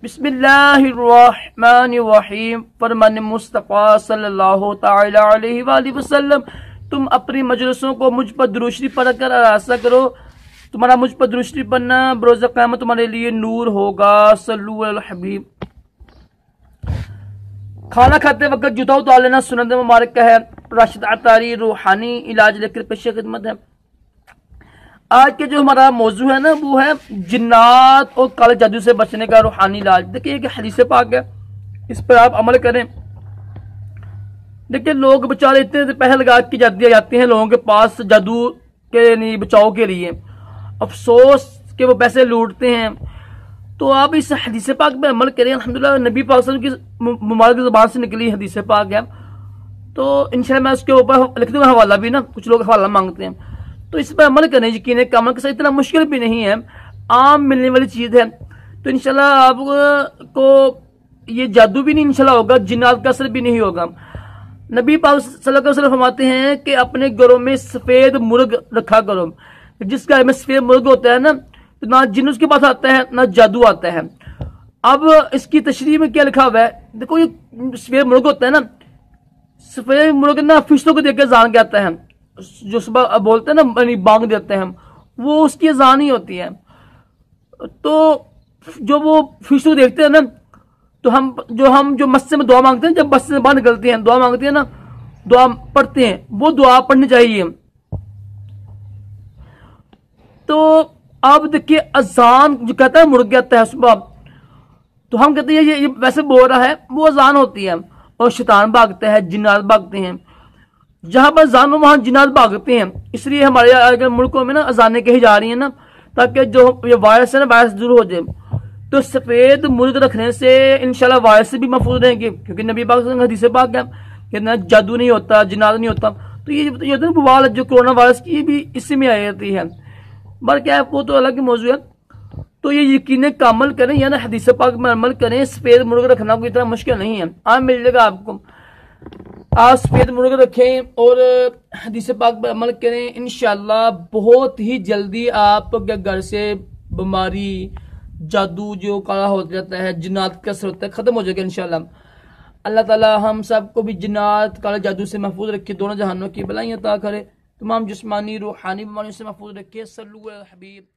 बिस्मिल्लाहिर्रहमानिर्रहीम। फरमान मुस्तफ़ा सल्लल्लाहु तआला अलैहि वसल्लम, तुम अपनी मजलिसों को मुझ पर दुरूद शरीफ पढ़ कर आरासा करो। तुम्हारा मुझ पर दुरूद शरीफ पढ़ना बरोज़ क़यामत तुम्हारे लिए नूर होगा। सल्लु अल हबीब। खाना खाते वक्त जूता उतार लेना सुन्नत मुबारक का है। राशिद अतारी रूहानी इलाज लेकर पेश खिदमत है। आज के जो हमारा मौजू है ना, वो है जिन्नात और काले जादू से बचने का रूहानी इलाज। देखिए कि हदीस पाक है, इस पर आप अमल करें। देखिए लोग बेचारे इतने पहल लगा की जाती हैं लोगों के पास जादू के नहीं बचाव के लिए, अफसोस के वो पैसे लूटते हैं। तो आप इस हदीस पाक पे अमल करें। अल्हम्दुलिल्लाह नबी पाक सल्लल्लाहु अलैहि वसल्लम की मुबारक ज़बान से निकली हदीस पाक है, तो इंशाल्लाह मैं उसके ऊपर लिख दूंगा हवाला भी ना, कुछ लोग हवाला मांगते हैं, तो इस पर अमल करें। यकीन का अमल इतना मुश्किल भी नहीं है, आम मिलने वाली चीज़ है। तो इंशाल्लाह आपको ये जादू भी नहीं इंशाल्लाह होगा, जिन्नात का असर भी नहीं होगा। नबी पाक सल्लल्लाहु अलैहि वसल्लम फरमाते हैं कि अपने घरों में सफ़ेद मुर्ग रखा करो। जिस घर में सफ़ेद मुर्ग होता है ना, तो ना जिन्न उसके पास आता है ना जादू आता है। अब इसकी तशरीह में क्या लिखा हुआ है, देखो ये सफ़ेद मुर्ग होता है ना, सफ़ेद मुर्ग ना फरिश्तों को देख के जान के आता है, जो सुबह बोलते हैं ना बांग देते हैं, वो उसकी अजान ही होती है। तो जो वो फरिश्तों देखते हैं ना, तो हम जो मस्जिद में दुआ मांगते हैं, जब मस्जिद से बाहर निकलते हैं दुआ मांगते हैं ना, दुआ पढ़ते हैं, वो दुआ पढ़नी चाहिए। तो अब देखिए अजान जो कहता है मुर्ग आता है सुबह, तो हम कहते हैं ये वैसे बोल रहा है, वो अजान होती है और शैतान भागता है, जिन्नात भागते हैं। जहां पर अजान हो वहां जिन्नात भागते हैं। इसलिए हमारे अगर मुल्कों में ना अजानें कही जा रही है ना, ताकि जो ये वायरस है ना, वायरस दूर हो जाए। तो सफेद मुर्ग रखने से इंशाल्लाह वायरस से भी महफूज रहेंगे, क्योंकि नबी पाक हदीस पाक है कि ना जादू नहीं होता, जिन्नात नहीं होता। तो ये तो बवाल जो कोरोना वायरस की भी इसी में आ जाती है, बल्कि क्या है वो तो अलग ही मौजूद है। तो ये यकीन का अमल करें, या ना हदीस पाक में अमल करें। सफेद मुर्ग रखना कोई इतना मुश्किल नहीं है, आप मिल जाएगा आपको। आप सफेद मुर्ग रखें और हदीस पाक पर अमल करें, इंशाल्लाह बहुत ही जल्दी आपके घर से बीमारी, जादू जो काला हो जाता है, जिन्नात का असर होता है, खत्म हो जाएगा इंशाल्लाह। अल्लाह ताला हम सबको भी जिन्नात काले जादू से महफूज रखे, दोनों जहानों की भलाइयां अता करे, तमाम जिस्मानी रूहानी बीमारियों से महफूज रखे। सल्लल्लाहु अलैहि वसल्लम।